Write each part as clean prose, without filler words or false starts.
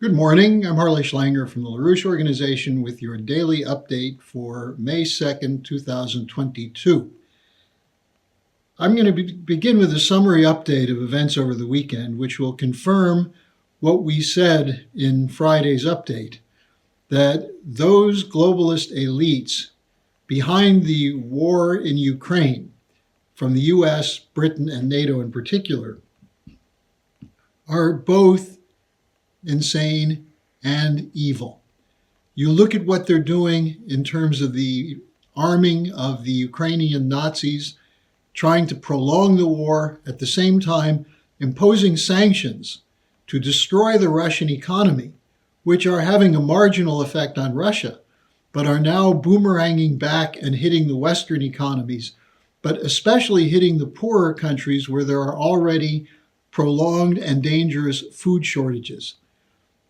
Good morning. I'm Harley Schlanger from the LaRouche Organization with your daily update for May 2nd, 2022. I'm going to begin with a summary update of events over the weekend, which will confirm what we said in Friday's update, that those globalist elites behind the war in Ukraine, from the US, Britain, and NATO in particular, are both insane and evil. You look at what they're doing in terms of the arming of the Ukrainian Nazis, trying to prolong the war, at the same time imposing sanctions to destroy the Russian economy, which are having a marginal effect on Russia, but are now boomeranging back and hitting the Western economies, but especially hitting the poorer countries where there are already prolonged and dangerous food shortages.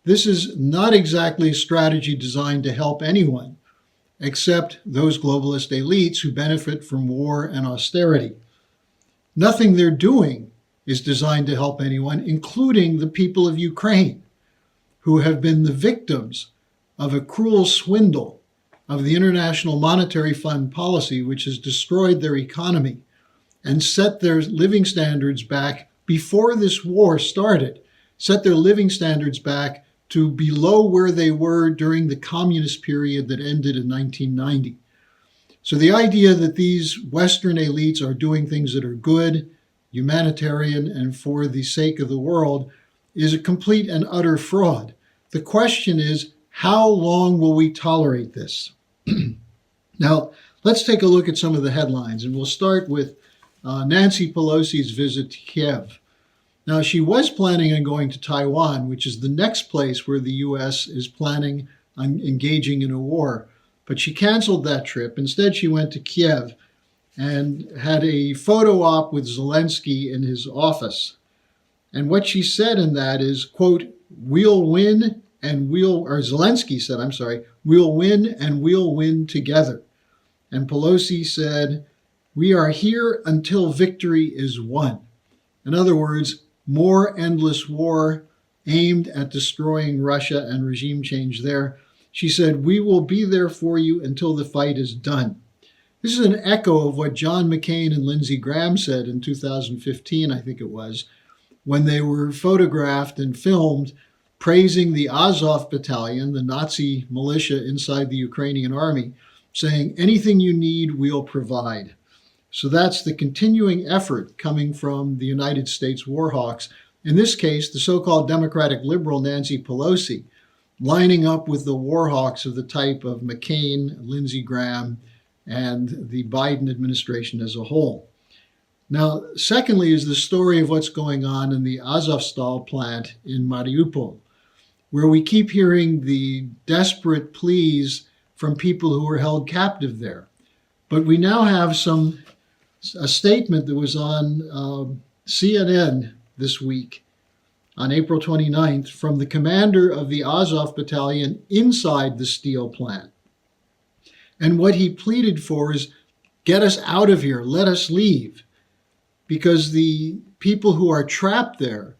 This is not exactly a strategy designed to help anyone, except those globalist elites who benefit from war and austerity. Nothing they're doing is designed to help anyone, including the people of Ukraine, who have been the victims of a cruel swindle of the International Monetary Fund policy, which has destroyed their economy and set their living standards back before this war started, set their living standards back to below where they were during the communist period that ended in 1990. So the idea that these Western elites are doing things that are good, humanitarian, and for the sake of the world is a complete and utter fraud. The question is, how long will we tolerate this? Now, let's take a look at some of the headlines, and we'll start with Nancy Pelosi's visit to Kiev. Now, she was planning on going to Taiwan, which is the next place where the U.S. is planning on engaging in a war. But she canceled that trip. Instead, she went to Kiev and had a photo op with Zelensky in his office. And what she said in that is, quote, we'll win and Zelensky said, we'll win and we'll win together. And Pelosi said, we are here until victory is won. In other words, more endless war aimed at destroying Russia and regime change there. She said, we will be there for you until the fight is done. This is an echo of what John McCain and Lindsey Graham said in 2015, I think it was, when they were photographed and filmed praising the Azov battalion, the Nazi militia inside the Ukrainian army, saying, anything you need, we'll provide. So that's the continuing effort coming from the United States war hawks. In this case, the so-called Democratic liberal Nancy Pelosi, lining up with the war hawks of the type of McCain, Lindsey Graham, and the Biden administration as a whole. Now, secondly, is the story of what's going on in the Azovstal plant in Mariupol, where we keep hearing the desperate pleas from people who are held captive there. But we now have a statement that was on CNN this week on April 29th from the commander of the Azov battalion inside the steel plant. And what he pleaded for is, get us out of here, let us leave. Because the people who are trapped there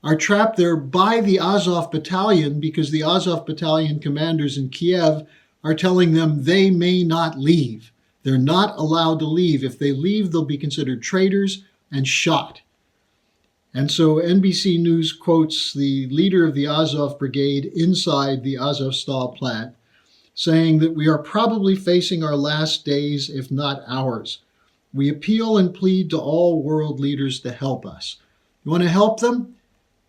by the Azov battalion, because the Azov battalion commanders in Kiev are telling them they may not leave. They're not allowed to leave. If they leave, they'll be considered traitors and shot. And so NBC News quotes the leader of the Azov brigade inside the Azovstal plant, saying that we are probably facing our last days, if not hours. We appeal and plead to all world leaders to help us. You want to help them?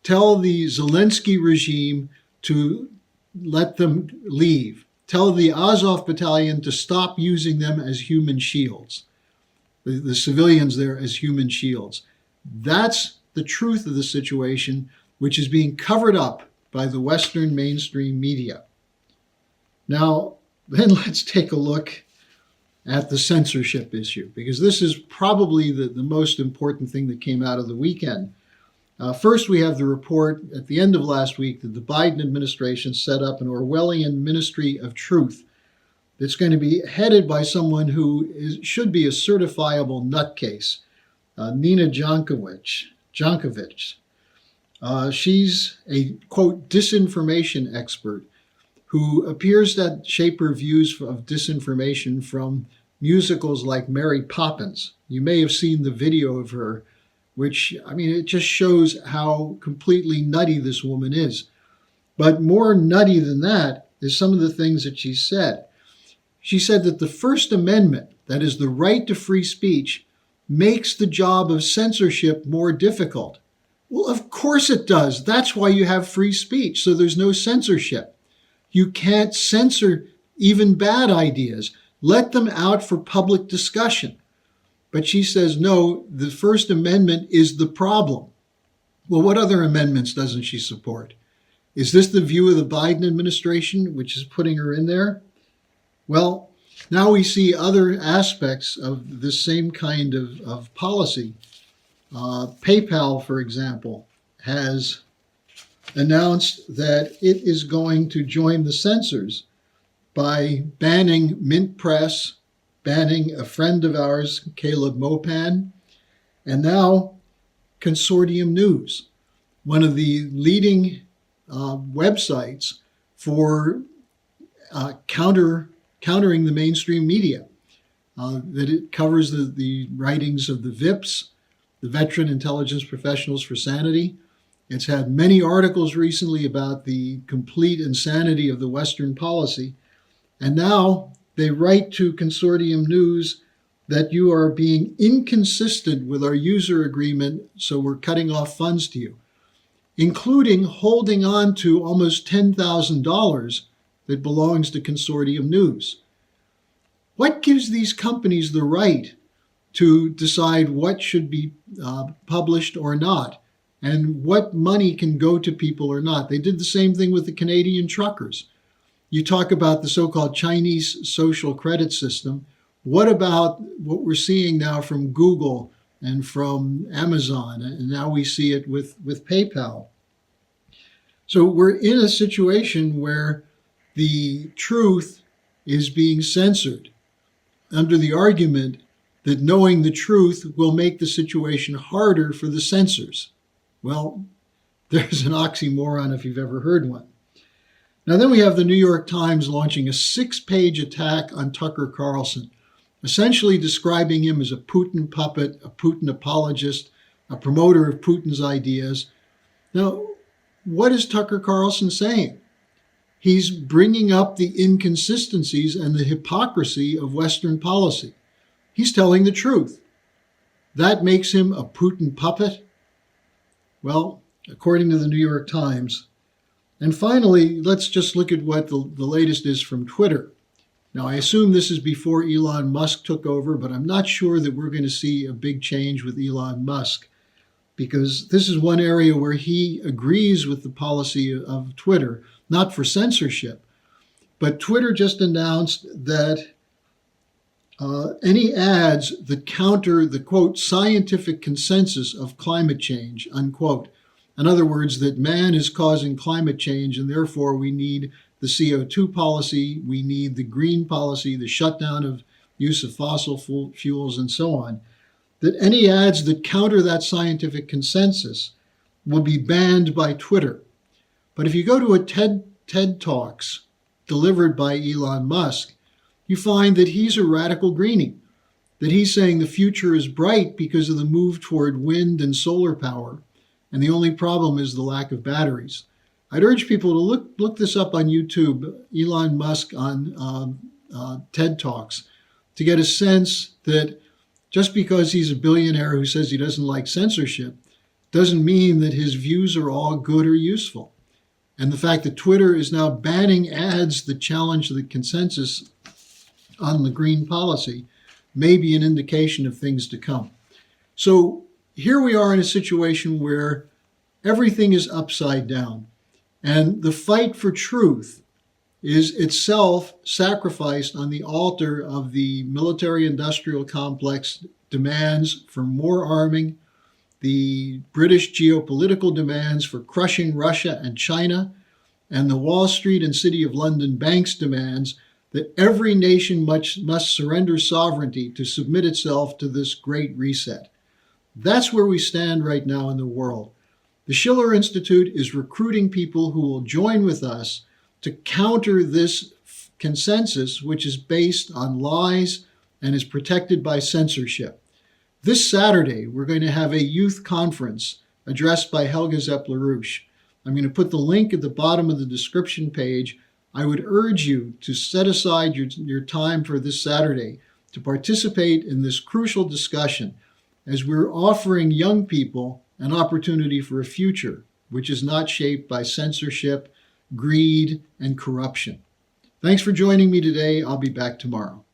Tell the Zelensky regime to let them leave. Tell the Azov battalion to stop using them as human shields, the civilians there as human shields. That's the truth of the situation, which is being covered up by the Western mainstream media. Now, then let's take a look at the censorship issue, because this is probably the most important thing that came out of the weekend. First, we have the report at the end of last week that the Biden administration set up an Orwellian Ministry of Truth that's going to be headed by someone who should be a certifiable nutcase, Nina Jankovic. She's a, quote, disinformation expert who appears to shape her views of disinformation from musicals like Mary Poppins. You may have seen the video of her, which, I mean, it just shows how completely nutty this woman is. But more nutty than that is some of the things that she said. She said that the First Amendment, that is the right to free speech, makes the job of censorship more difficult. Well, of course it does. That's why you have free speech, so there's no censorship. You can't censor even bad ideas. Let them out for public discussion. But she says, no, the First Amendment is the problem. Well, what other amendments doesn't she support? Is this the view of the Biden administration, which is putting her in there? Well, now we see other aspects of this same kind of policy. PayPal, for example, has announced that it is going to join the censors by banning Mint Press, banning a friend of ours, Caleb Mopan, and now Consortium News, one of the leading websites for countering the mainstream media. That it covers the writings of the VIPs, the Veteran Intelligence Professionals for Sanity. It's had many articles recently about the complete insanity of the Western policy. And now they write to Consortium News that you are being inconsistent with our user agreement, so we're cutting off funds to you, including holding on to almost $10,000 that belongs to Consortium News. What gives these companies the right to decide what should be published or not, and what money can go to people or not? They did the same thing with the Canadian truckers. You talk about the so-called Chinese social credit system. What about what we're seeing now from Google and from Amazon? And now we see it with PayPal. So we're in a situation where the truth is being censored under the argument that knowing the truth will make the situation harder for the censors. Well, there's an oxymoron if you've ever heard one. Now then we have the New York Times launching a 6-page attack on Tucker Carlson, essentially describing him as a Putin puppet, a Putin apologist, a promoter of Putin's ideas. Now, what is Tucker Carlson saying? He's bringing up the inconsistencies and the hypocrisy of Western policy. He's telling the truth. That makes him a Putin puppet? Well, according to the New York Times. And finally, let's just look at what the latest is from Twitter. Now, I assume this is before Elon Musk took over, but I'm not sure that we're going to see a big change with Elon Musk, because this is one area where he agrees with the policy of Twitter, not for censorship. But Twitter just announced that any ads that counter the, quote, scientific consensus of climate change, unquote. In other words, that man is causing climate change and therefore we need the CO2 policy, we need the green policy, the shutdown of use of fossil fuels and so on, that any ads that counter that scientific consensus will be banned by Twitter. But if you go to a TED Talks delivered by Elon Musk, you find that he's a radical greenie, that he's saying the future is bright because of the move toward wind and solar power, and the only problem is the lack of batteries. I'd urge people to look this up on YouTube, Elon Musk on TED Talks, to get a sense that just because he's a billionaire who says he doesn't like censorship doesn't mean that his views are all good or useful. And the fact that Twitter is now banning ads that challenge the consensus on the green policy may be an indication of things to come. So here we are in a situation where everything is upside down. And the fight for truth is itself sacrificed on the altar of the military-industrial complex demands for more arming, the British geopolitical demands for crushing Russia and China, and the Wall Street and City of London banks' demands that every nation must surrender sovereignty to submit itself to this great reset. That's where we stand right now in the world. The Schiller Institute is recruiting people who will join with us to counter this consensus, which is based on lies and is protected by censorship. This Saturday, we're going to have a youth conference addressed by Helga Zepp-LaRouche. I'm going to put the link at the bottom of the description page. I would urge you to set aside your time for this Saturday to participate in this crucial discussion, as we're offering young people an opportunity for a future which is not shaped by censorship, greed, and corruption. Thanks for joining me today. I'll be back tomorrow.